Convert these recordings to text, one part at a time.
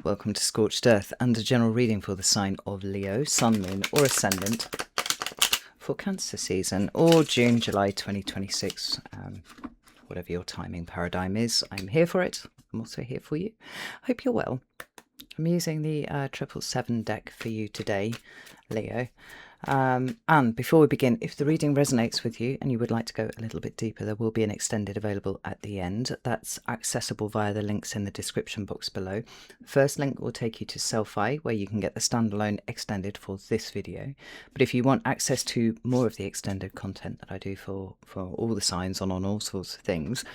Welcome to Scorched Earth and a general reading for the sign of Leo, Sun, Moon or Ascendant for Cancer season or June, July 2026. Whatever your timing paradigm is, I'm here for it. I'm also here for you. Hope you're well. I'm using the 777 deck for you today, Leo. And before we begin, if the reading resonates with you and you would like to go a little bit deeper, there will be an extended available at the end. That's accessible via the links in the description box below. The first link will take you to Selfie, where you can get the standalone extended for this video. But if you want access to more of the extended content that I do for all the signs on all sorts of things,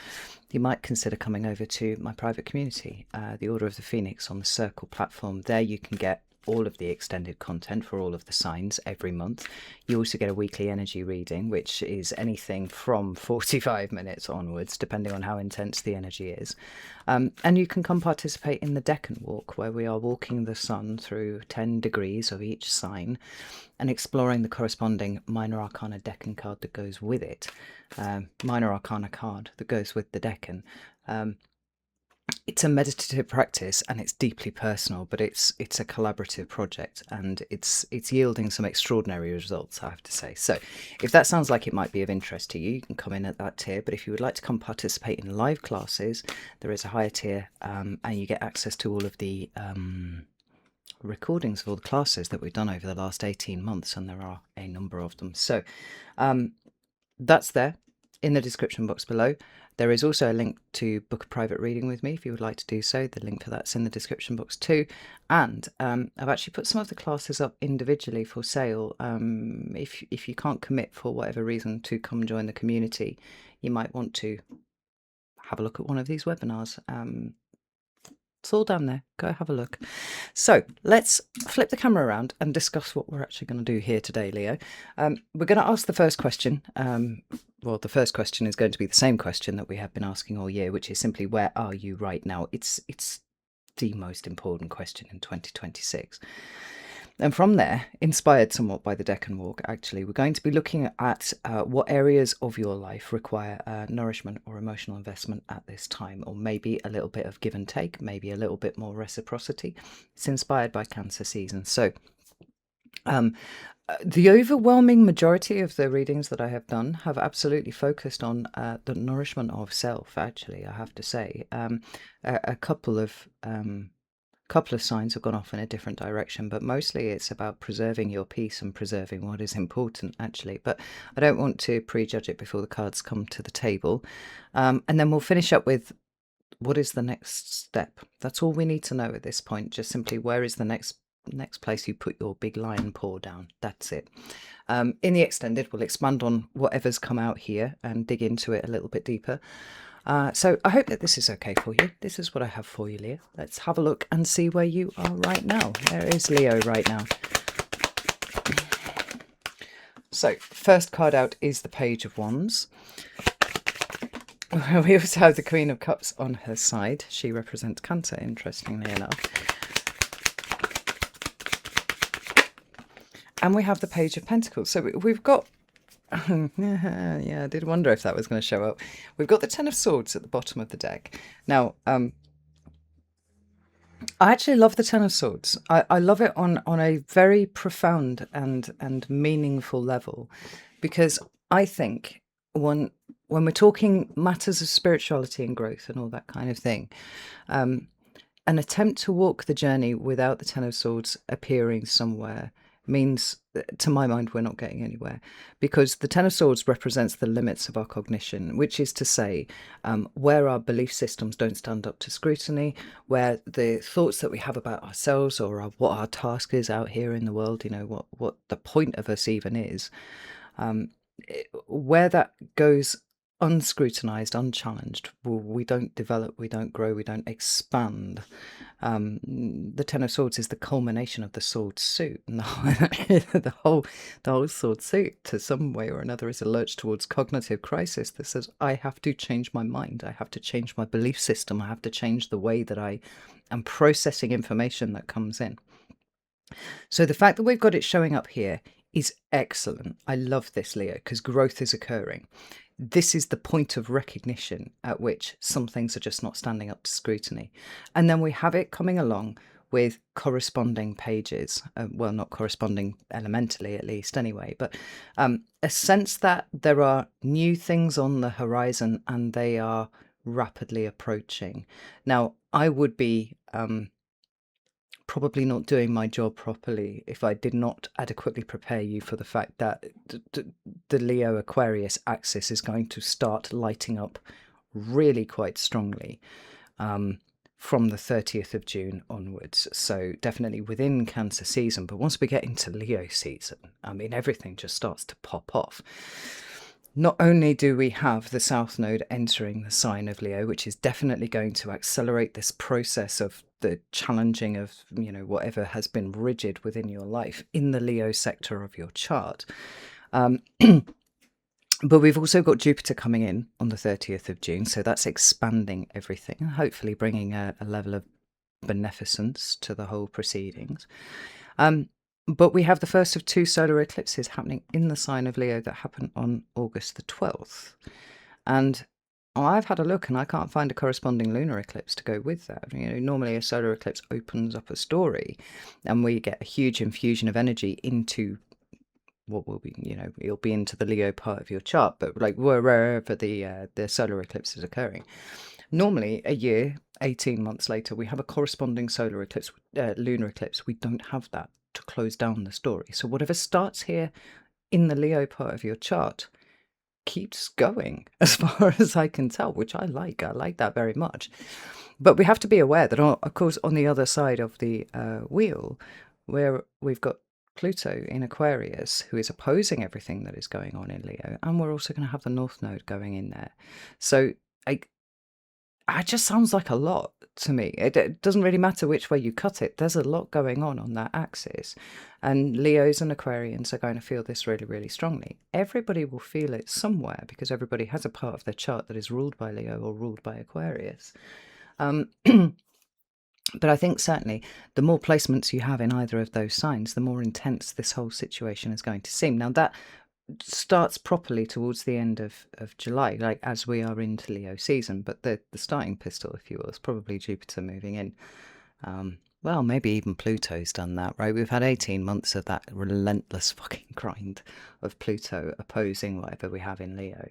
you might consider coming over to my private community, the Order of the Phoenix on the Circle platform. There you can get all of the extended content for all of the signs every month. You also get a weekly energy reading, which is anything from 45 minutes onwards, depending on how intense the energy is. And you can come participate in the Decan Walk, where we are walking the sun through 10 degrees of each sign and exploring the corresponding minor arcana Decan card that goes with it. Minor arcana card that goes with the Decan. It's a meditative practice and it's deeply personal, but it's a collaborative project and it's yielding some extraordinary results, I have to say. So if that sounds like it might be of interest to you, you can come in at that tier. But if you would like to come participate in live classes, there is a higher tier, and you get access to all of the recordings of all the classes that we've done over the last 18 months, and there are a number of them. So that's there in the description box below. There is also a link to book a private reading with me if you would like to do so. The link for that's in the description box too. And I've actually put some of the classes up individually for sale. If you can't commit for whatever reason to come join the community, you might want to have a look at one of these webinars. It's all down there. Go have a look. So let's flip the camera around and discuss what we're actually going to do here today, Leo. We're going to ask the first question. Well, the first question is going to be the same question that we have been asking all year, which is simply, where are you right now? It's the most important question in 2026. And from there, inspired somewhat by the Decan Walk, actually, we're going to be looking at what areas of your life require nourishment or emotional investment at this time, or maybe a little bit of give and take, maybe a little bit more reciprocity. It's inspired by Cancer season. So the overwhelming majority of the readings that I have done have absolutely focused on the nourishment of self, actually, I have to say. A couple of signs have gone off in a different direction, but mostly it's about preserving your peace and preserving what is important, actually. But I don't want to prejudge it before the cards come to the table. And then we'll finish up with, what is the next step? That's all we need to know at this point. Just simply, where is the next place you put your big lion paw down? That's it. In the extended, we'll expand on whatever's come out here and dig into it a little bit deeper. So I hope that this is okay for you. This is what I have for you, Leo. Let's have a look and see where you are right now. There is Leo right now. So first card out is the Page of Wands. We also have the Queen of Cups on her side. She represents Cancer, interestingly enough. And we have the Page of Pentacles. So we've got... yeah, I did wonder if that was going to show up. We've got the Ten of Swords at the bottom of the deck. Now, I actually love the Ten of Swords. I love it on a very profound and meaningful level, because I think when we're talking matters of spirituality and growth and all that kind of thing, an attempt to walk the journey without the Ten of Swords appearing somewhere means, to my mind, we're not getting anywhere, because the Ten of Swords represents the limits of our cognition, which is to say, where our belief systems don't stand up to scrutiny, where the thoughts that we have about ourselves or what our task is out here in the world, you know, what the point of us even is, where that goes unscrutinized, unchallenged, we don't develop, we don't grow, we don't expand. The Ten of Swords is the culmination of the sword suit, and the whole sword suit, to some way or another, is a lurch towards cognitive crisis that says, I have to change my mind, I have to change my belief system, I have to change the way that I am processing information that comes in. So the fact that we've got it showing up here is excellent. I love this, Leo, because growth is occurring. This is the point of recognition at which some things are just not standing up to scrutiny. And then we have it coming along with corresponding pages. Well, not corresponding elementally, at least, anyway, but a sense that there are new things on the horizon and they are rapidly approaching. Now, I would be probably not doing my job properly if I did not adequately prepare you for the fact that the Leo Aquarius axis is going to start lighting up really quite strongly from the 30th of June onwards. So definitely within Cancer season, but once we get into Leo season, I mean, everything just starts to pop off. Not only do we have the South Node entering the sign of Leo, which is definitely going to accelerate this process of the challenging of, whatever has been rigid within your life in the Leo sector of your chart. But we've also got Jupiter coming in on the 30th of June, so that's expanding everything and hopefully bringing a level of beneficence to the whole proceedings. But we have the first of 2 solar eclipses happening in the sign of Leo that happen on August the 12th. And I've had a look and I can't find a corresponding lunar eclipse to go with that. Normally a solar eclipse opens up a story and we get a huge infusion of energy into what will be, it'll be into the Leo part of your chart, but like wherever the solar eclipse is occurring. Normally, a year, 18 months later, we have a corresponding solar eclipse, lunar eclipse. We don't have that to close down the story. So whatever starts here in the Leo part of your chart keeps going, as far as I can tell, which I like. I like that very much. But we have to be aware that, of course, on the other side of the wheel, where we've got Pluto in Aquarius, who is opposing everything that is going on in Leo, and we're also going to have the North Node going in there. So it just sounds like a lot to me. It doesn't really matter which way you cut it. There's a lot going on that axis. And Leos and Aquarians are going to feel this really, really strongly. Everybody will feel it somewhere because everybody has a part of their chart that is ruled by Leo or ruled by Aquarius. But I think certainly the more placements you have in either of those signs, the more intense this whole situation is going to seem. Now, that starts properly towards the end of July, like as we are into Leo season, but the starting pistol, if you will, is probably Jupiter moving in. Well, maybe even Pluto's done that, right? We've had 18 months of that relentless fucking grind of Pluto opposing whatever we have in Leo.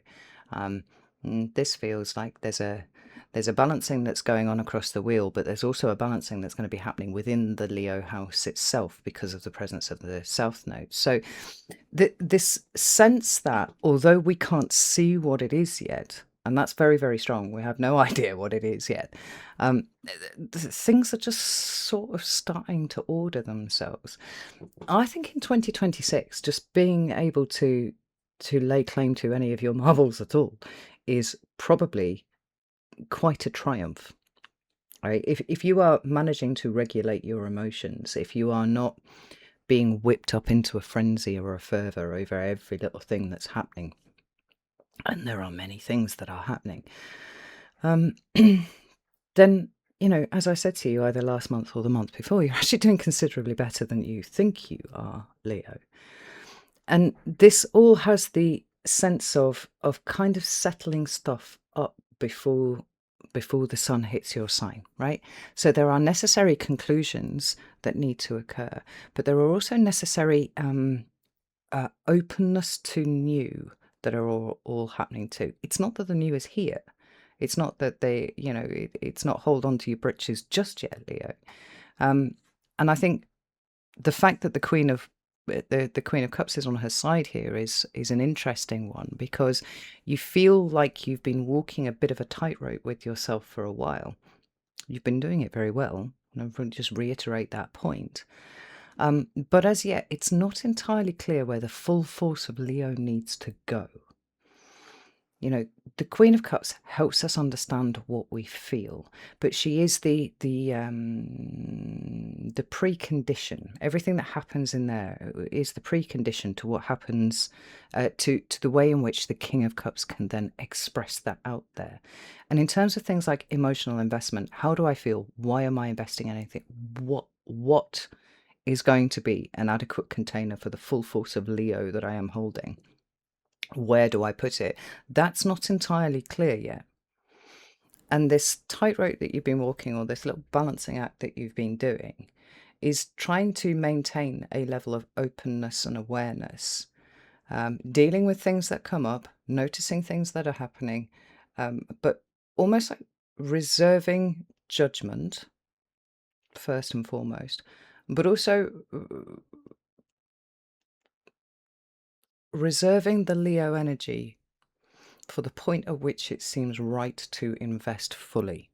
This feels like there's a balancing that's going on across the wheel, but there's also a balancing that's going to be happening within the Leo house itself because of the presence of the South Node. So this sense that although we can't see what it is yet, and that's very, very strong, we have no idea what it is yet, things are just sort of starting to order themselves. I think in 2026, just being able to lay claim to any of your marvels at all is probably quite a triumph, right? If you are managing to regulate your emotions, if you are not being whipped up into a frenzy or a fervor over every little thing that's happening, and there are many things that are happening, then, as I said to you either last month or the month before, you're actually doing considerably better than you think you are, Leo. And this all has the sense of kind of settling stuff up before the sun hits your sign, right? So there are necessary conclusions that need to occur, but there are also necessary openness to new that are all happening too. It's not that the new is here. It's not that it's not hold on to your britches just yet, Leo. And I think the fact that the Queen of Cups is on her side here is an interesting one, because you feel like you've been walking a bit of a tightrope with yourself for a while. You've been doing it very well, and I'm going to just reiterate that point. But as yet, it's not entirely clear where the full force of Leo needs to go. The Queen of Cups helps us understand what we feel, but she is the precondition. Everything that happens in there is the precondition to what happens, to the way in which the King of Cups can then express that out there. And in terms of things like emotional investment, how do I feel? Why am I investing in anything? What is going to be an adequate container for the full force of Leo that I am holding? Where do I put it? That's not entirely clear yet. And this tightrope that you've been walking, or this little balancing act that you've been doing, is trying to maintain a level of openness and awareness, dealing with things that come up, noticing things that are happening, but almost like reserving judgment first and foremost, but also reserving the Leo energy for the point at which it seems right to invest fully.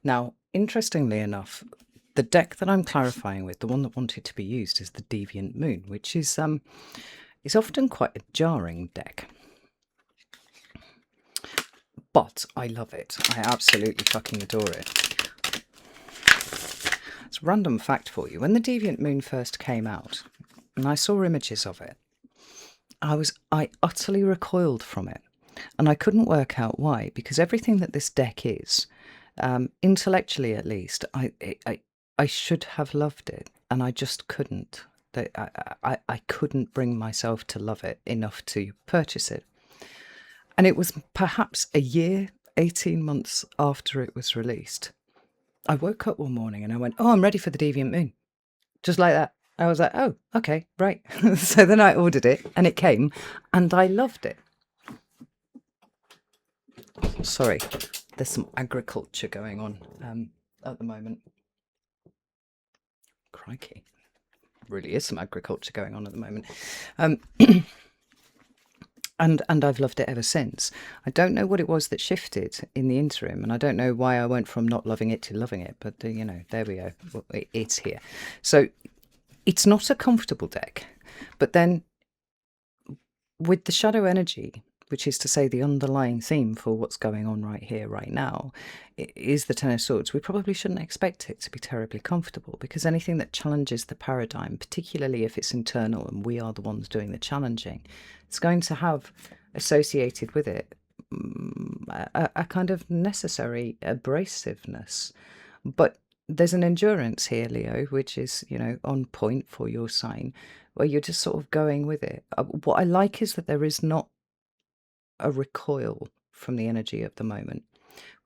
Now, interestingly enough, the deck that I'm clarifying with, the one that wanted to be used, is the Deviant Moon, which is often quite a jarring deck. But I love it. I absolutely fucking adore it. It's a random fact for you. When the Deviant Moon first came out, and I saw images of it, I utterly recoiled from it. And I couldn't work out why, because everything that this deck is, intellectually at least, I should have loved it, and I just couldn't. I couldn't bring myself to love it enough to purchase it. And it was perhaps a year, 18 months after it was released. I woke up one morning and I went, oh, I'm ready for the Deviant Moon. Just like that. I was like, oh, okay, right. So then I ordered it and it came and I loved it. Sorry, there's some agriculture going on at the moment. Crikey. Really is some agriculture going on at the moment. And I've loved it ever since. I don't know what it was that shifted in the interim, and I don't know why I went from not loving it to loving it, but, you know, there we go. It's here. So it's not a comfortable deck, but then with the shadow energy, which is to say the underlying theme for what's going on right here, right now, is the Ten of Swords. We probably shouldn't expect it to be terribly comfortable, because anything that challenges the paradigm, particularly if it's internal and we are the ones doing the challenging, it's going to have associated with it a kind of necessary abrasiveness. But there's an endurance here, Leo, which is, you know, on point for your sign, where you're just sort of going with it. What I like is that there is not a recoil from the energy of the moment.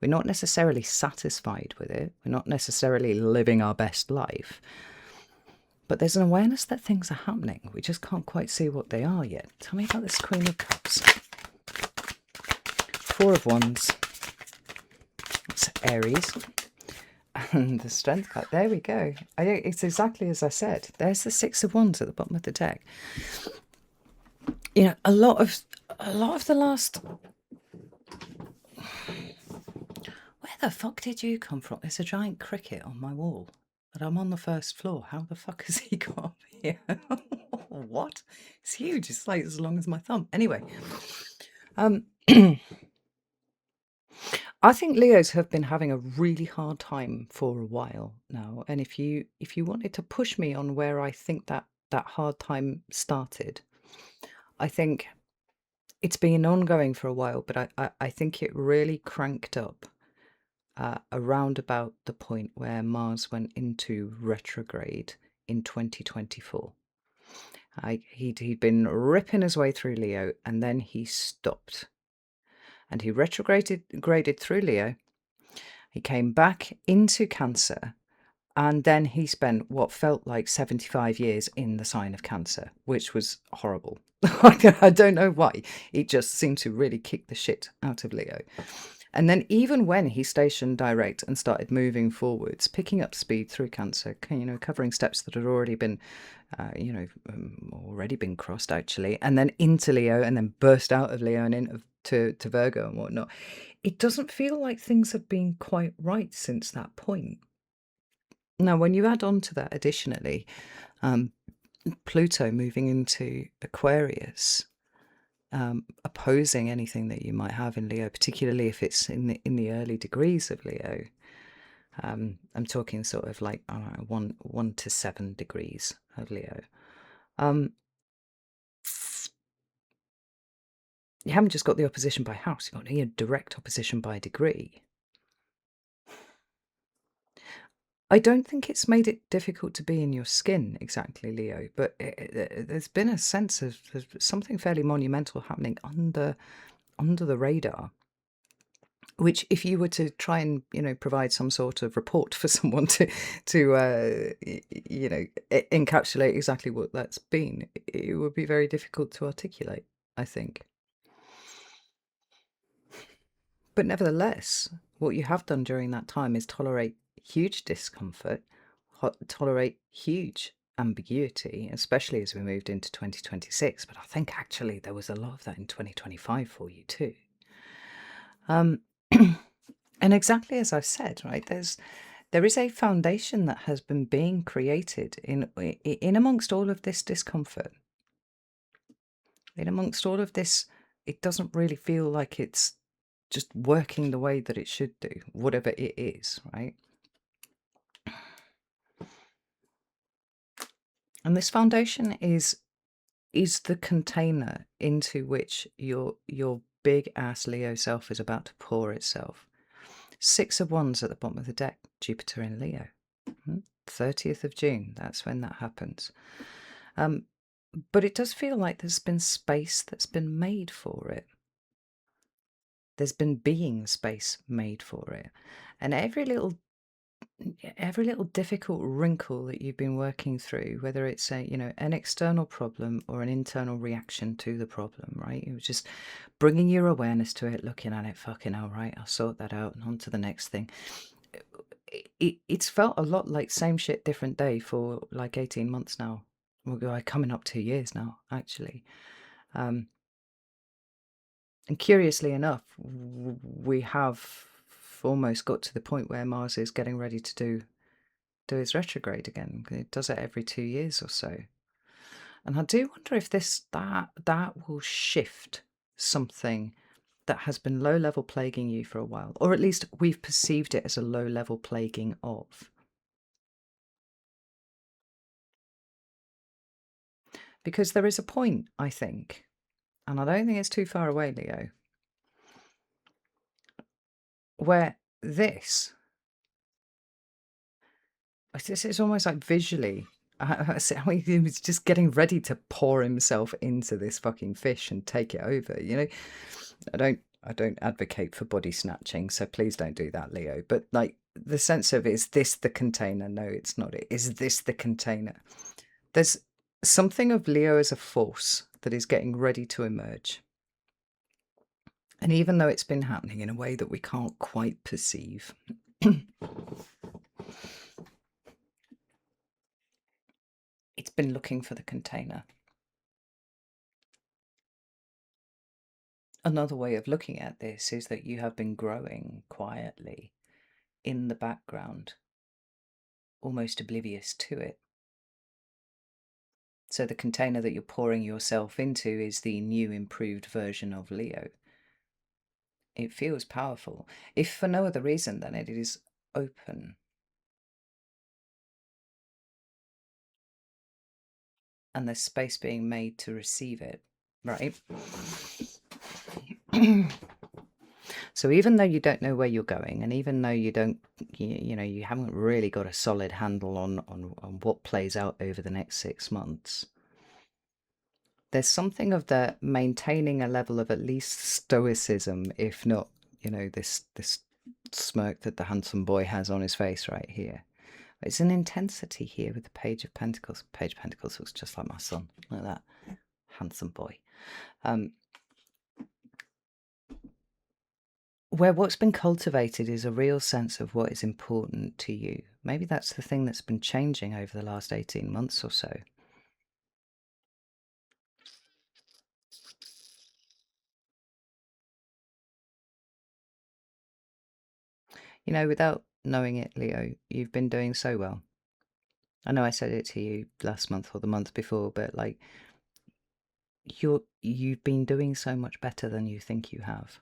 We're not necessarily satisfied with it. We're not necessarily living our best life. But there's an awareness that things are happening. We just can't quite see what they are yet. Tell me about this Queen of Cups. Four of Wands. It's Aries. And the Strength card. There we go. It's exactly as I said. There's the Six of Wands at the bottom of the deck. You know, a lot of the last... Where the fuck did you come from? There's a giant cricket on my wall, but I'm on the first floor. How the fuck has he got up here? What? It's huge. It's like as long as my thumb. Anyway, I think Leos have been having a really hard time for a while now. And if you wanted to push me on where I think that hard time started, I think it's been ongoing for a while, but I think it really cranked up around about the point where Mars went into retrograde in 2024. He'd been ripping his way through Leo, and then he stopped. And he retrograded through Leo. He came back into Cancer, and then he spent what felt like 75 years in the sign of Cancer, which was horrible. I don't know why. It just seemed to really kick the shit out of Leo. And then even when he stationed direct and started moving forwards, picking up speed through Cancer, you know, covering steps that had already been, already been crossed actually, and then into Leo, and then burst out of Leo and into Virgo and whatnot. It doesn't feel like things have been quite right since that point. Now, when you add on to that, additionally, Pluto moving into Aquarius, opposing anything that you might have in Leo, particularly if it's in the early degrees of Leo. I'm talking sort of like 1 to 7 degrees of Leo. You haven't just got the opposition by house; you've got a direct opposition by degree. I don't think it's made it difficult to be in your skin exactly, Leo, but there's been a sense of something fairly monumental happening under the radar. which if you were to try and, provide some sort of report for someone to encapsulate exactly what that's been, it would be very difficult to articulate, I think. But nevertheless, what you have done during that time is tolerate huge discomfort, tolerate huge ambiguity, especially as we moved into 2026. But I think actually there was a lot of that in 2025 for you too. Um, and exactly as I've said, right, there is a foundation that has been being created in amongst all of this discomfort, in amongst all of this. It doesn't really feel like it's just working the way that it should do, whatever it is, right? And this foundation is the container into which your big ass Leo self is about to pour itself. 6 of Wands at the bottom of the deck, Jupiter in Leo. 30th of June, that's when that happens. But it does feel like there's been space that's been made for it. There's been being space made for it. And every little difficult wrinkle that you've been working through, whether it's an external problem or an internal reaction to the problem, right? It was just bringing your awareness to it, looking at it, fucking hell, right, I'll sort that out and on to the next thing. It's felt a lot like same shit, different day for like 18 months now. We're coming up 2 years now, actually. And curiously enough, we have almost got to the point where Mars is getting ready to do its retrograde again. It does it every 2 years or so. And I do wonder if that will shift something that has been low level plaguing you for a while, or at least we've perceived it as a low level plaguing of. Because there is a point, I think, and I don't think it's too far away, Leo, where this is almost like visually. He was just getting ready to pour himself into this fucking fish and take it over. I don't advocate for body snatching, so please don't do that, Leo. But like the sense of, is this the container? No, it's not. Is this the container? There's something of Leo as a force that is getting ready to emerge. And even though it's been happening in a way that we can't quite perceive, it's been looking for the container. Another way of looking at this is that you have been growing quietly in the background, almost oblivious to it. So the container that you're pouring yourself into is the new, improved version of Leo. It feels powerful, if for no other reason than it is open. And there's space being made to receive it, right? So even though you don't know where you're going, and even though you don't, you haven't really got a solid handle on what plays out over the next 6 months, there's something of the maintaining a level of at least stoicism, if not, this smirk that the handsome boy has on his face right here. It's an intensity here with the Page of Pentacles. Page of Pentacles looks just like my son. Look at that. Handsome boy. Where what's been cultivated is a real sense of what is important to you. Maybe that's the thing that's been changing over the last 18 months or so. Without knowing it, Leo, you've been doing so well. I know I said it to you last month or the month before, but like you've been doing so much better than you think you have.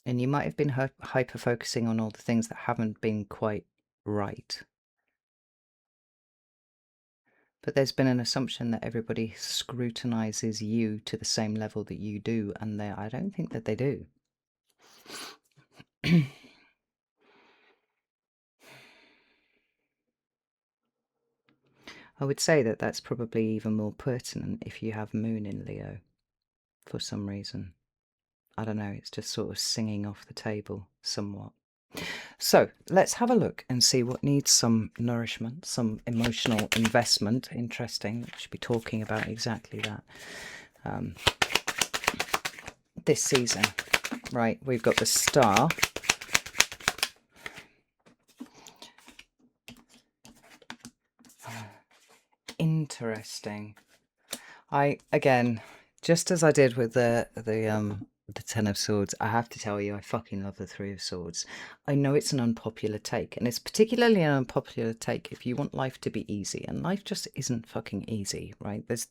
And you might have been hyper focusing on all the things that haven't been quite right. But there's been an assumption that everybody scrutinizes you to the same level that you do, and I don't think that they do. I would say that that's probably even more pertinent if you have Moon in Leo, for some reason. I don't know, it's just sort of singing off the table somewhat. So let's have a look and see what needs some nourishment, some emotional investment. Interesting, we should be talking about exactly that this season. Right, we've got the Star. Interesting. Again, just as I did with the Ten of Swords, I have to tell you, I fucking love the Three of Swords. I know it's an unpopular take, and it's particularly an unpopular take if you want life to be easy, and life just isn't fucking easy, right? There's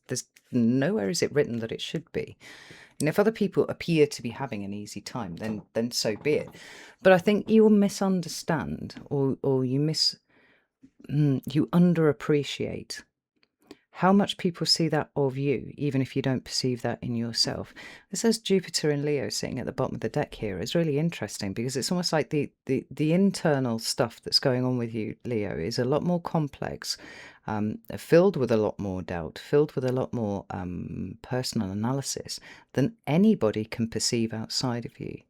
nowhere is it written that it should be. And if other people appear to be having an easy time, then so be it. But I think you will misunderstand, or you underappreciate how much people see that of you, even if you don't perceive that in yourself. It says Jupiter in Leo sitting at the bottom of the deck here is really interesting, because it's almost like the internal stuff that's going on with you, Leo, is a lot more complex, filled with a lot more doubt, filled with a lot more personal analysis than anybody can perceive outside of you.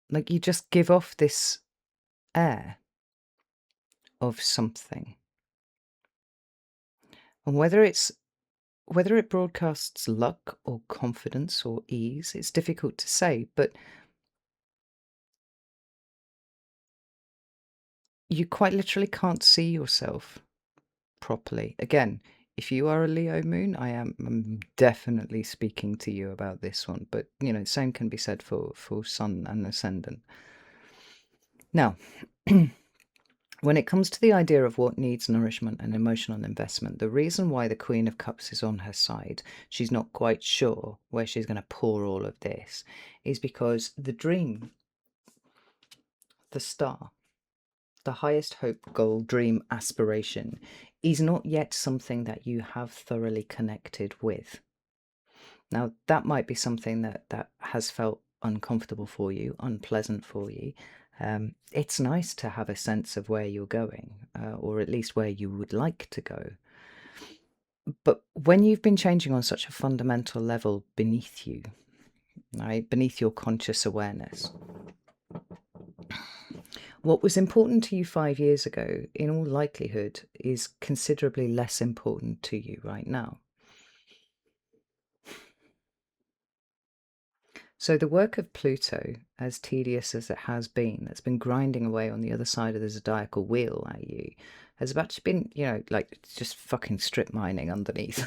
Like, you just give off this air of something. And whether it broadcasts luck or confidence or ease, it's difficult to say, but you quite literally can't see yourself properly. Again, if you are a Leo moon, I'm definitely speaking to you about this one, but same can be said for sun and ascendant. Now, when it comes to the idea of what needs nourishment and emotional investment, the reason why the Queen of Cups is on her side, she's not quite sure where she's going to pour all of this, is because the dream, the star, the highest hope, goal, dream, aspiration, is not yet something that you have thoroughly connected with. Now, that might be something that has felt uncomfortable for you, unpleasant for you. It's nice to have a sense of where you're going, or at least where you would like to go. But when you've been changing on such a fundamental level beneath you, right, beneath your conscious awareness, what was important to you 5 years ago, in all likelihood, is considerably less important to you right now. So the work of Pluto, as tedious as it has been, that's been grinding away on the other side of the zodiacal wheel at you, has actually been, like just fucking strip mining underneath,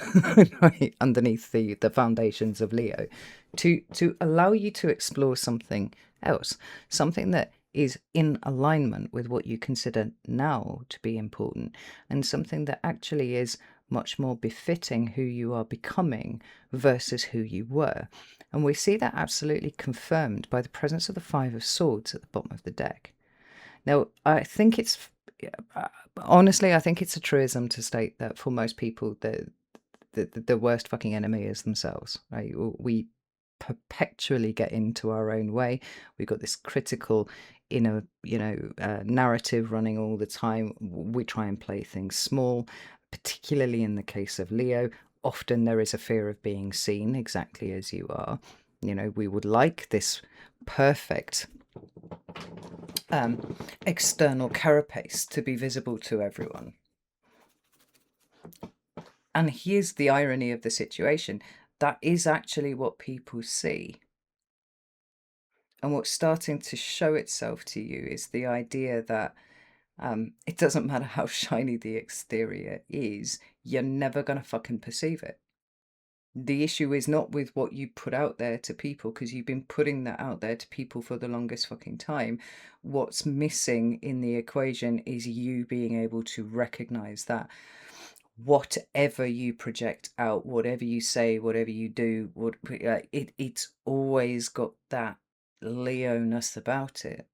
right, underneath the foundations of Leo, to allow you to explore something else, something that is in alignment with what you consider now to be important, and something that actually is much more befitting who you are becoming versus who you were. And we see that absolutely confirmed by the presence of the Five of Swords at the bottom of the deck. Now, I think honestly, I think it's a truism to state that for most people, the worst fucking enemy is themselves, right? We perpetually get into our own way. We've got this critical inner, narrative running all the time. We try and play things small, particularly in the case of Leo. Often there is a fear of being seen exactly as you are. We would like this perfect external carapace to be visible to everyone. And here's the irony of the situation. That is actually what people see. And what's starting to show itself to you is the idea that it doesn't matter how shiny the exterior is, you're never going to fucking perceive it. The issue is not with what you put out there to people, because you've been putting that out there to people for the longest fucking time. What's missing in the equation is you being able to recognize that whatever you project out, whatever you say, whatever you do, it's always got that Leo-ness about it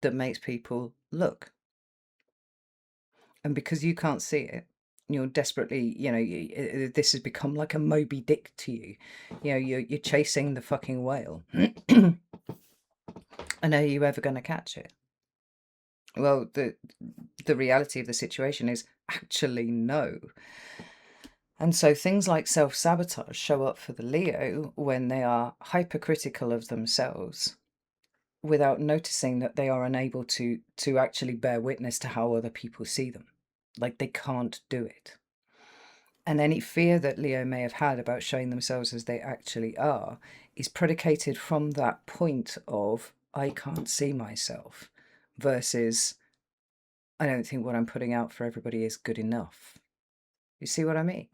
that makes people look. And because you can't see it, you're desperately, this has become like a Moby Dick to you. You're chasing the fucking whale. And are you ever going to catch it? Well, the reality of the situation is actually no. And so things like self-sabotage show up for the Leo when they are hypercritical of themselves without noticing that they are unable to actually bear witness to how other people see them. Like they can't do it. And any fear that Leo may have had about showing themselves as they actually are is predicated from that point of, I can't see myself, versus, I don't think what I'm putting out for everybody is good enough. You see what I mean?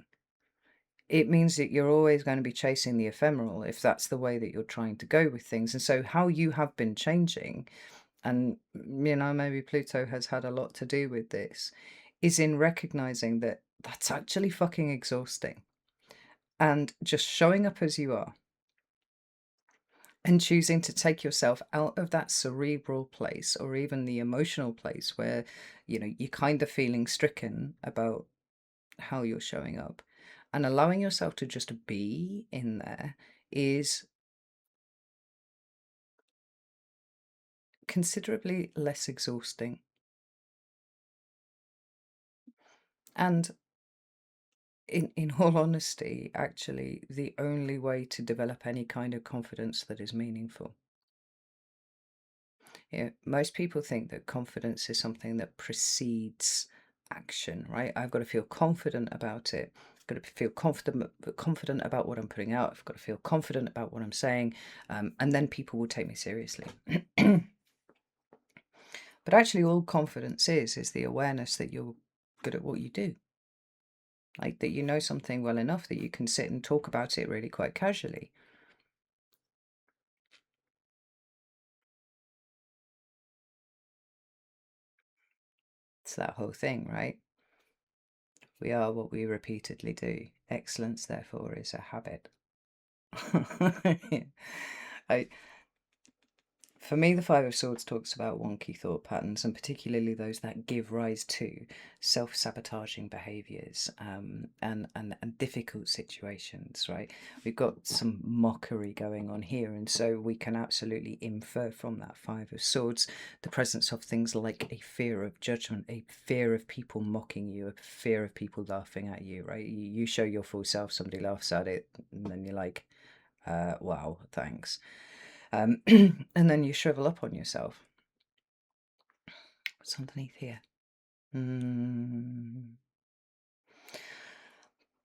It means that you're always going to be chasing the ephemeral if that's the way that you're trying to go with things. And so, how you have been changing, and maybe Pluto has had a lot to do with this, is in recognizing that that's actually fucking exhausting. And just showing up as you are and choosing to take yourself out of that cerebral place or even the emotional place where, you're kind of feeling stricken about how you're showing up, and allowing yourself to just be in there is considerably less exhausting. And in all honesty, actually, the only way to develop any kind of confidence that is meaningful. Most people think that confidence is something that precedes action, right? I've got to feel confident about it. I've got to feel confident about what I'm putting out. I've got to feel confident about what I'm saying, and then people will take me seriously. But actually, all confidence is the awareness that you're good at what you do. Like that you know something well enough that you can sit and talk about it really quite casually. It's that whole thing, right? We are what we repeatedly do. Excellence, therefore, is a habit. I, For me, the Five of Swords talks about wonky thought patterns, and particularly those that give rise to self-sabotaging behaviours, and difficult situations, right? We've got some mockery going on here, and so we can absolutely infer from that Five of Swords the presence of things like a fear of judgment, a fear of people mocking you, a fear of people laughing at you, right? You show your full self, somebody laughs at it, and then you're like, wow, thanks. And then you shrivel up on yourself. What's underneath here?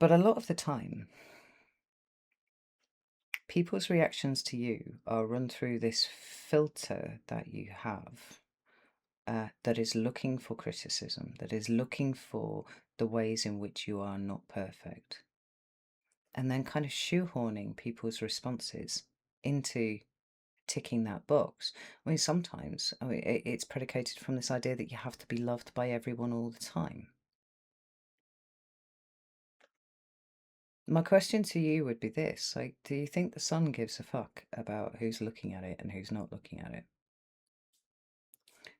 But a lot of the time, people's reactions to you are run through this filter that you have, that is looking for criticism, that is looking for the ways in which you are not perfect, and then kind of shoehorning people's responses into ticking that box. I mean, sometimes it's predicated from this idea that you have to be loved by everyone all the time. My question to you would be this, like, do you think the sun gives a fuck about who's looking at it and who's not looking at it?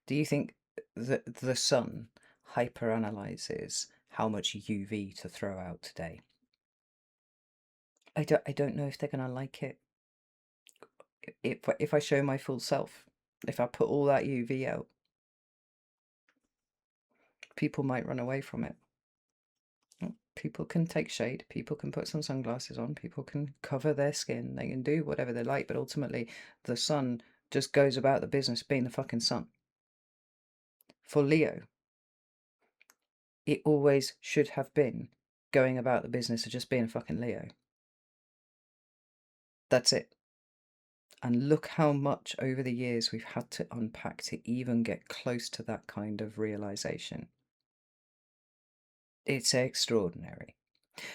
Do you think that the sun hyperanalyzes how much UV to throw out today? I don't know if they're gonna like it. If I show my full self, if I put all that UV out, people might run away from it. People can take shade, people can put some sunglasses on, people can cover their skin, they can do whatever they like, but ultimately the sun just goes about the business being the fucking sun. For Leo, it always should have been going about the business of just being a fucking Leo. That's it. And look how much over the years we've had to unpack to even get close to that kind of realization. It's extraordinary.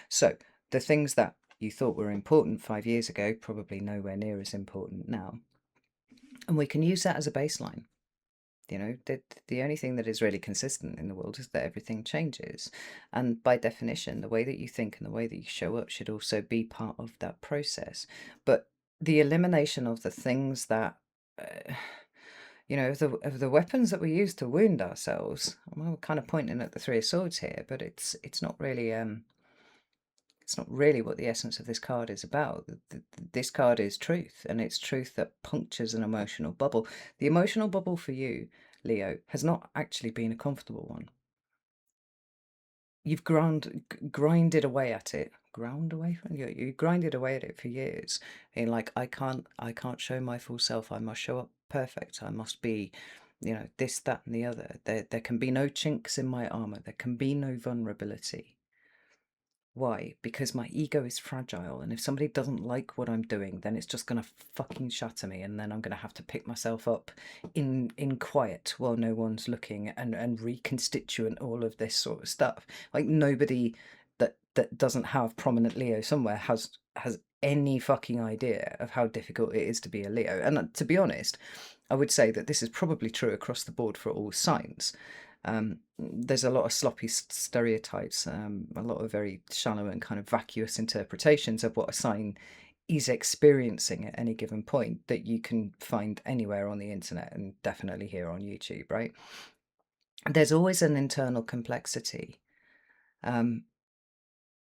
So, the things that you thought were important 5 years ago, probably nowhere near as important now. And we can use that as a baseline. The only thing that is really consistent in the world is that everything changes. And by definition, the way that you think and the way that you show up should also be part of that process. But the elimination of the things that, of the weapons that we use to wound ourselves. Well, we're kind of pointing at the Three of Swords here, but it's not really what the essence of this card is about. This card is truth, and it's truth that punctures an emotional bubble. The emotional bubble for you, Leo, has not actually been a comfortable one. you've grinded away at it. Ground away from you grinded away at it for years. And like, I can't show my full self. I must show up perfect. I must be, this, that, and the other. There can be no chinks in my armor. There can be no vulnerability. Why? Because my ego is fragile, and if somebody doesn't like what I'm doing, then it's just gonna fucking shatter me, and then I'm gonna have to pick myself up in quiet while no one's looking, and reconstituent all of this sort of stuff. Like, nobody that doesn't have prominent Leo somewhere has any fucking idea of how difficult it is to be a Leo. And to be honest, I would say that this is probably true across the board for all signs. There's a lot of sloppy stereotypes, a lot of very shallow and kind of vacuous interpretations of what a sign is experiencing at any given point that you can find anywhere on the internet and definitely here on YouTube, right? There's always an internal complexity um,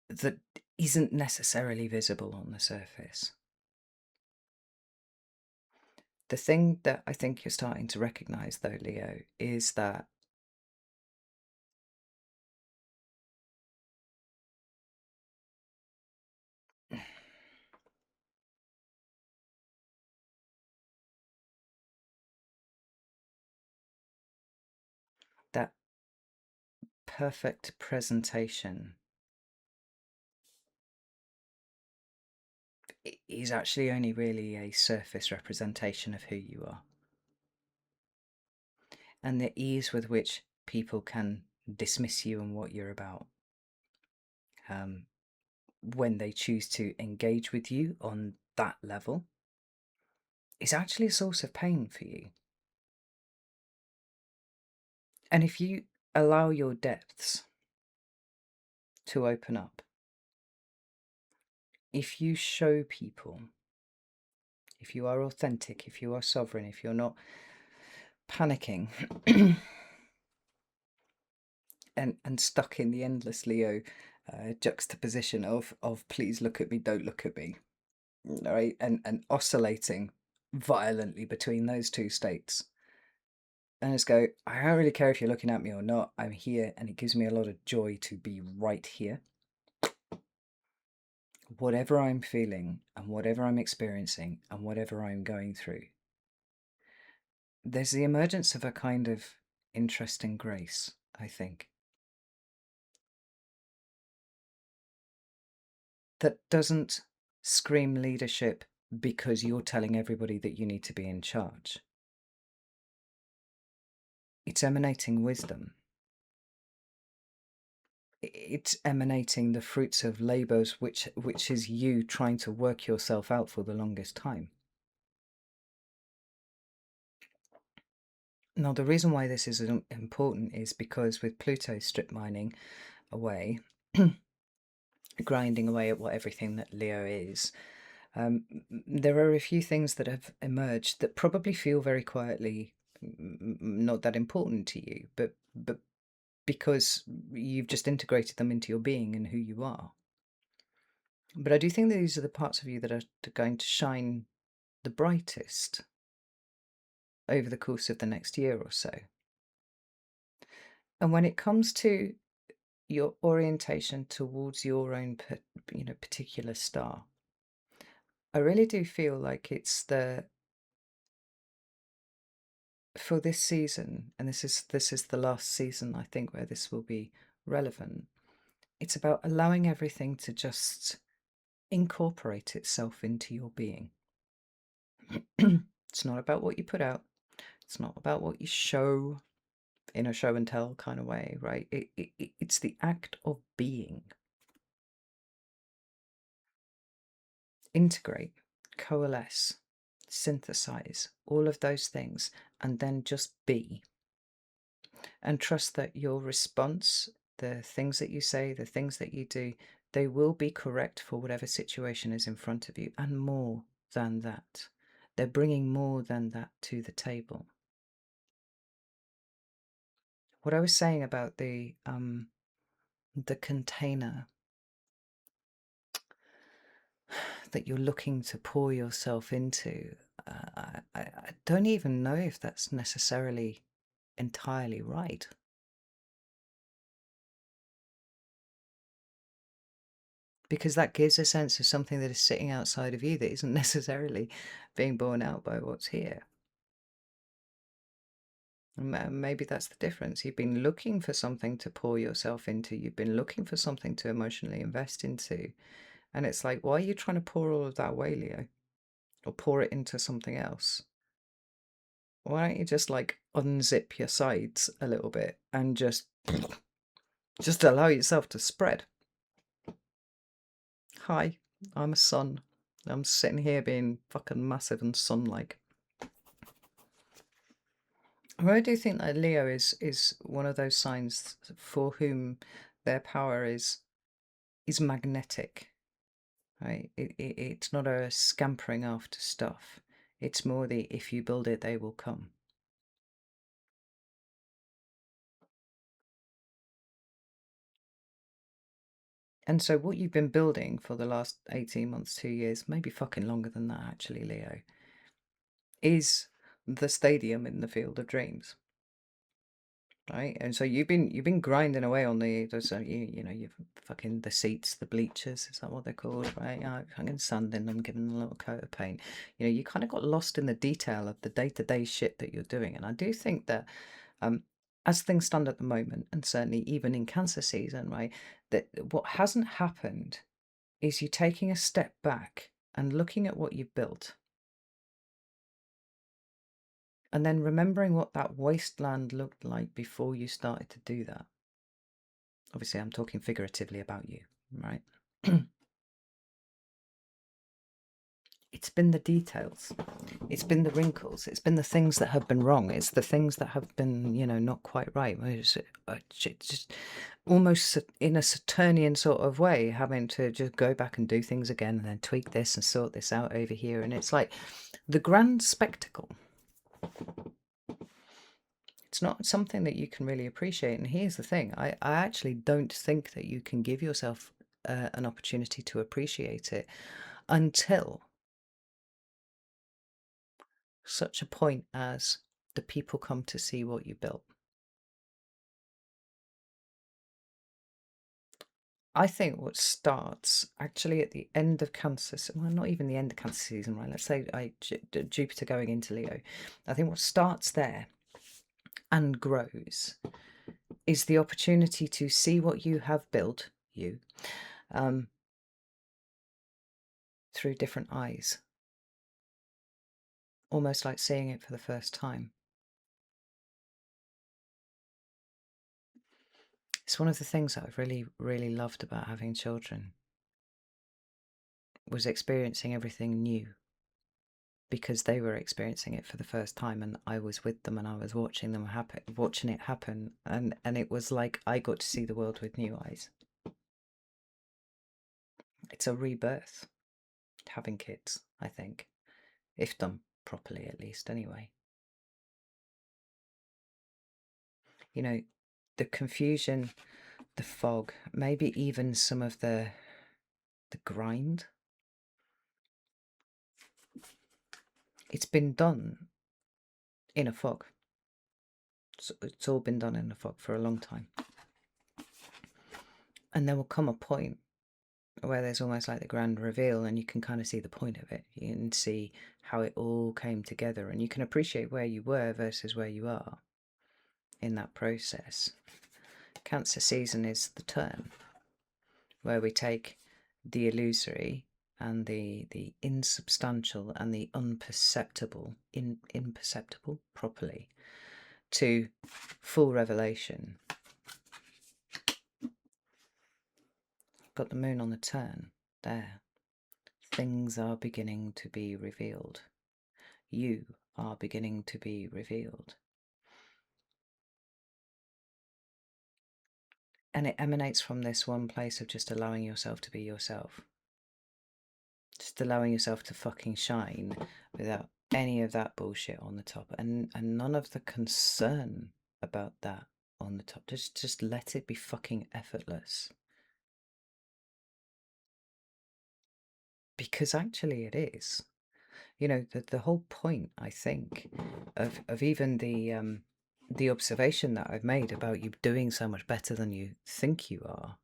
that isn't necessarily visible on the surface. The thing that I think you're starting to recognize, though, Leo, is that that perfect presentation is actually only really a surface representation of who you are. And the ease with which people can dismiss you and what you're about um, when they choose to engage with you on that level is actually a source of pain for you. And if you allow your depths to open up, if you show people, if you are authentic, if you are sovereign, if you're not panicking and stuck in the endless Leo juxtaposition of please look at me, don't look at me, right? And oscillating violently between those two states. And just go, I don't really care if you're looking at me or not. I'm here, and it gives me a lot of joy to be right here. Whatever I'm feeling and whatever I'm experiencing and whatever I'm going through, there's the emergence of a kind of interesting grace, I think, that doesn't scream leadership because you're telling everybody that you need to be in charge. It's emanating wisdom. It's emanating the fruits of labours, which is you trying to work yourself out for the longest time. Now, the reason why this is important is because with Pluto strip mining away, grinding away at what everything that Leo is, there are a few things that have emerged that probably feel very quietly not that important to you, but because you've just integrated them into your being and who you are. But I do think these are the parts of you that are going to shine the brightest over the course of the next year or so. And when it comes to your orientation towards your own particular star, I really do feel like it's for this season, and this is the last season I think where this will be relevant. It's about allowing everything to just incorporate itself into your being. It's not about what you put out. It's not about what you show in a show and tell kind of way, right? It's the act of being. Integrate, coalesce, synthesize, all of those things, and then just be. And trust that your response, the things that you say, the things that you do, they will be correct for whatever situation is in front of you, and more than that. They're bringing more than that to the table. What I was saying about the container that you're looking to pour yourself into, I don't even know if that's necessarily entirely right. because that gives a sense of something that is sitting outside of you that isn't necessarily being borne out by what's here. And maybe that's the difference. You've been looking for something to pour yourself into. You've been looking for something to emotionally invest into. And it's like, why are you trying to pour all of that away, Leo? Or pour it into something else? Why don't you just like unzip your sides a little bit and just allow yourself to spread? Hi, I'm a sun. I'm sitting here being fucking massive and sun-like. I do think that Leo is one of those signs for whom their power is magnetic, right? It's not a scampering after stuff. It's more the if you build it, they will come. And so what you've been building for the last 18 months, 2 years, maybe fucking longer than that actually, Leo, is the stadium in the Field of Dreams. Right, and so you've been grinding away on those you know you've fucking the seats, the bleachers, is that what they're called, right? Fucking sanding them, giving them a little coat of paint. You know, you kind of got lost in the detail of the day-to-day shit that you're doing, and I do think that as things stand at the moment, and certainly even in Cancer season, right, that what hasn't happened is you taking a step back and looking at what you've built, and then remembering what that wasteland looked like before you started to do that. Obviously, I'm talking figuratively about you, right? It's been the details. It's been the wrinkles. It's been the things that have been wrong. It's the things that have been, you know, not quite right. It's just almost in a Saturnian sort of way, having to just go back and do things again and then tweak this and sort this out over here. And it's like the grand spectacle. It's not something that you can really appreciate. And here's the thing. I actually don't think that you can give yourself an opportunity to appreciate it until such a point as the people come to see what you built. I think what starts actually at the end of Cancer, well, not even the end of Cancer season, right? Let's say Jupiter going into Leo. I think what starts there and grows is the opportunity to see what you have built, through different eyes, almost like seeing it for the first time. It's one of the things that I've really, really loved about having children, was experiencing everything new, because they were experiencing it for the first time and I was with them and I was watching it happen, and it was like I got to see the world with new eyes. It's a rebirth, having kids, I think, if done properly, at least, anyway. You know, the confusion, the fog, maybe even some of the grind. It's been done in a fog. It's all been done in a fog for a long time. And there will come a point where there's almost like the grand reveal and you can kind of see the point of it. You can see how it all came together and you can appreciate where you were versus where you are in that process. Cancer season is the turn where we take the illusory and the insubstantial and the imperceptible properly to full revelation. Got the moon on the turn there. Things are beginning to be revealed. You are beginning to be revealed. And it emanates from this one place of just allowing yourself to be yourself. Just allowing yourself to fucking shine without any of that bullshit on the top. And none of the concern about that on the top. Just let it be fucking effortless. Because actually it is. You know, the whole point, I think, of even the observation that I've made about you doing so much better than you think you are,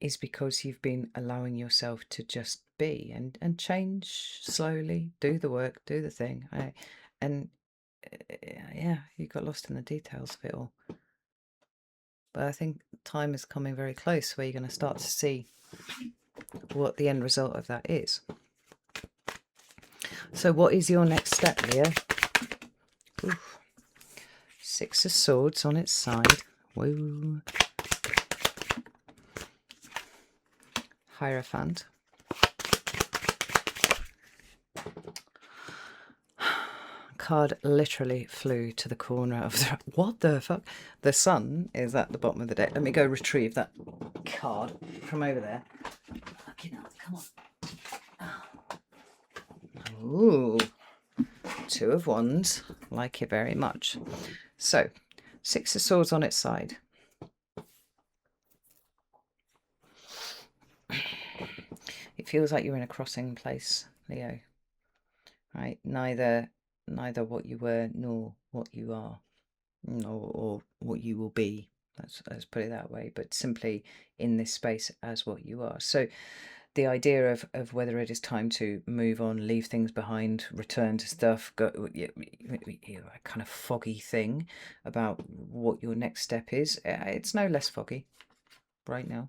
is because you've been allowing yourself to just be and change slowly, do the work, do the thing. And yeah, you got lost in the details of it all. But I think time is coming very close where you're going to start to see what the end result of that is. So what is your next step, Leo? Oof. Six of Swords on its side. Woo. Hierophant. Card literally flew to the corner of the... What the fuck? The sun is at the bottom of the deck. Let me go retrieve that card from over there. Fucking hell, come on. Ooh. Two of Wands. Like it very much. So, Six of Swords on its side. It feels like you're in a crossing place, Leo. Right? Neither what you were nor what you are, or what you will be. Let's put it that way. But simply in this space as what you are. So the idea of whether it is time to move on, leave things behind, return to stuff, go, a kind of foggy thing about what your next step is. It's no less foggy right now.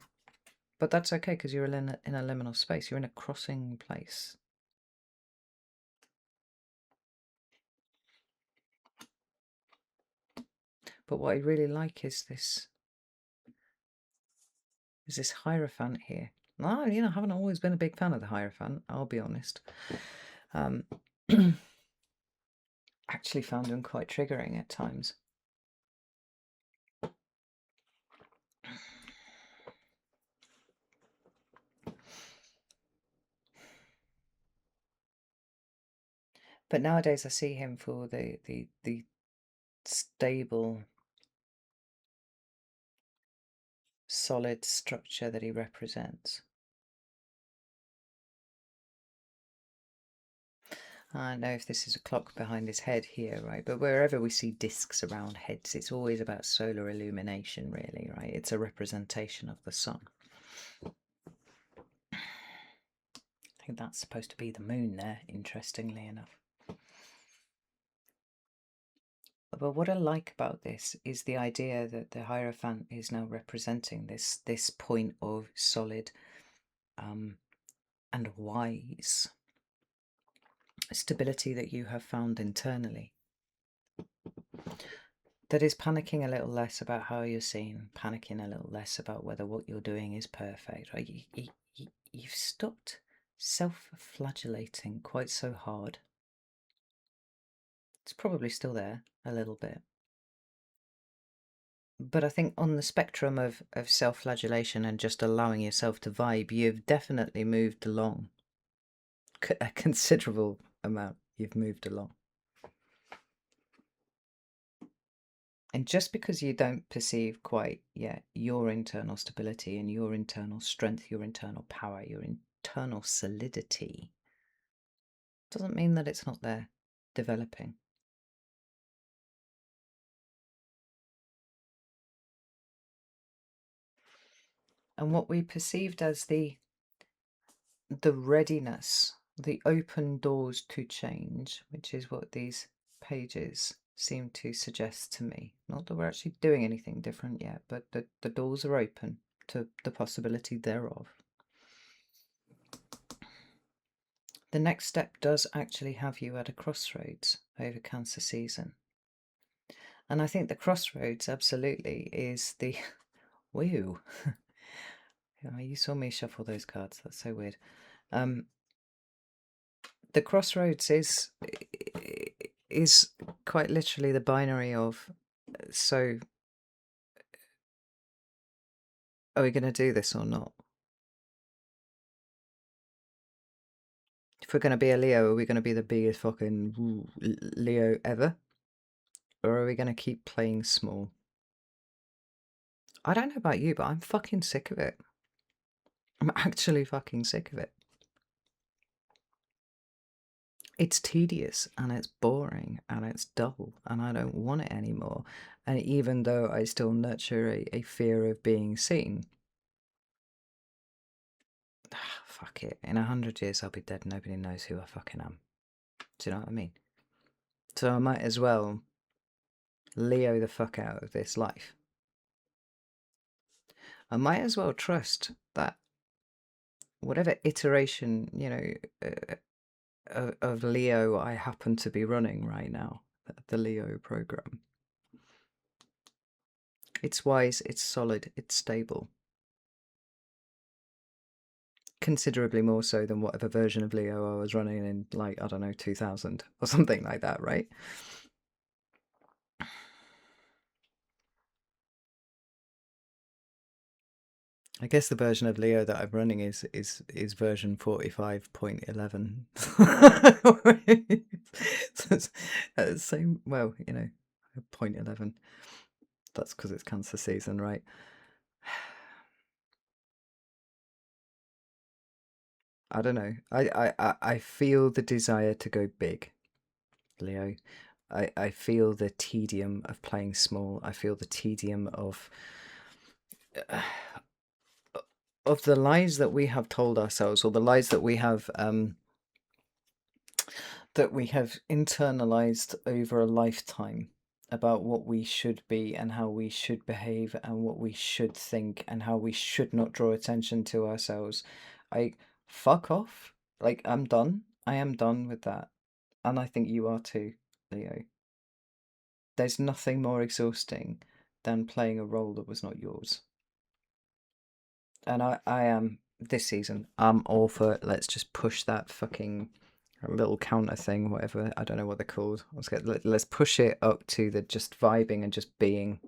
But that's okay, because you're in a liminal space. You're in a crossing place. But what I really like is this Hierophant here. I haven't always been a big fan of the Hierophant, I'll be honest. Actually found him quite triggering at times. But nowadays I see him for the stable, solid structure that he represents. I don't know if this is a clock behind his head here, right? But wherever we see discs around heads, it's always about solar illumination, really, right? It's a representation of the sun. I think that's supposed to be the moon there, interestingly enough. But what I like about this is the idea that the Hierophant is now representing this point of solid and wise stability that you have found internally. That is panicking a little less about how you're seen, panicking a little less about whether what you're doing is perfect. Right? You've stopped self-flagellating quite so hard. It's probably still there a little bit. But I think on the spectrum of self-flagellation and just allowing yourself to vibe, you've definitely moved along. A considerable amount you've moved along. And just because you don't perceive quite yet your internal stability and your internal strength, your internal power, your internal solidity, doesn't mean that it's not there developing. And what we perceived as the readiness, the open doors to change, which is what these pages seem to suggest to me. Not that we're actually doing anything different yet, but the doors are open to the possibility thereof. The next step does actually have you at a crossroads over Cancer season. And I think the crossroads absolutely is the... Woo! You saw me shuffle those cards, that's so weird. The crossroads is quite literally the binary of, so are we going to do this or not? If we're going to be a Leo, are we going to be the biggest fucking Leo ever? Or are we going to keep playing small? I don't know about you, but I'm fucking sick of it. I'm actually fucking sick of it. It's tedious and it's boring and it's dull and I don't want it anymore. And even though I still nurture a fear of being seen, fuck it. In 100 years, I'll be dead. Nobody knows who I fucking am. Do you know what I mean? So I might as well Leo the fuck out of this life. I might as well trust that whatever iteration, of Leo I happen to be running right now, the Leo program, it's wise, it's solid, it's stable. Considerably more so than whatever version of Leo I was running in, like, I don't know, 2000 or something like that, right? I guess the version of Leo that I'm running is version 45.11. Same, well, 0.11. That's because it's Cancer season, right? I don't know. I feel the desire to go big, Leo. I feel the tedium of playing small. I feel the tedium of the lies that we have told ourselves, or the lies that we have internalized over a lifetime about what we should be and how we should behave and what we should think and how we should not draw attention to ourselves. Fuck off. Like, I'm done. I am done with that. And I think you are too, Leo. There's nothing more exhausting than playing a role that was not yours. And I am, this season, I'm all for it. Let's just push that fucking little counter thing, whatever. I don't know what they're called. Let's push it up to the just vibing and just being.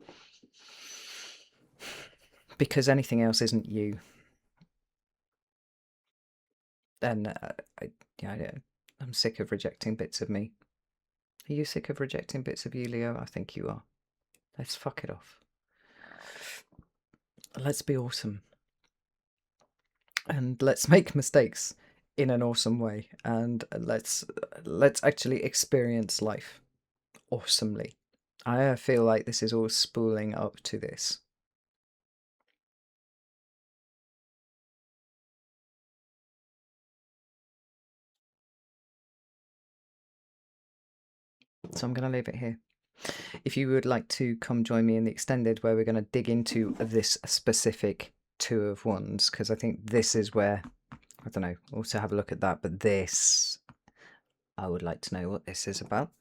Because anything else isn't you. And I'm sick of rejecting bits of me. Are you sick of rejecting bits of you, Leo? I think you are. Let's fuck it off. Let's be awesome. And let's make mistakes in an awesome way. And let's actually experience life awesomely. I feel like this is all spooling up to this. So I'm going to leave it here. If you would like to come join me in the extended, where we're going to dig into this specific Two of Wands, because I think this is where, I don't know, also have a look at that, but this, I would like to know what this is about.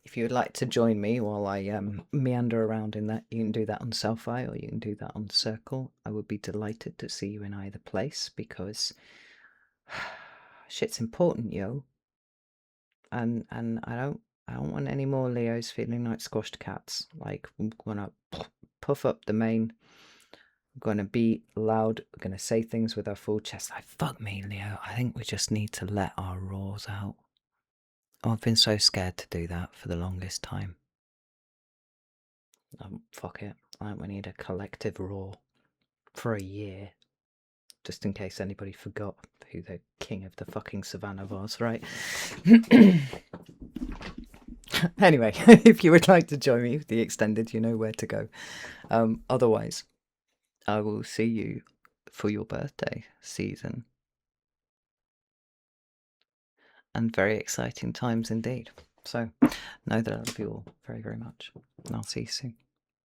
If you would like to join me while I meander around in that, you can do that on Selfie or you can do that on Circle. I would be delighted to see you in either place, because shit's important, yo. And I don't want any more Leos feeling like squashed cats. Like, I'm gonna puff up the mane. I'm gonna be loud. We're gonna say things with our full chest. Like, fuck me, Leo. I think we just need to let our roars out. Oh, I've been so scared to do that for the longest time. Fuck it. I think we need a collective roar for a year. Just in case anybody forgot who the king of the fucking savannah was, right? Anyway, if you would like to join me with the extended, you know where to go. Otherwise, I will see you for your birthday season. And very exciting times indeed. So, know that I love you all very, very much. And I'll see you soon.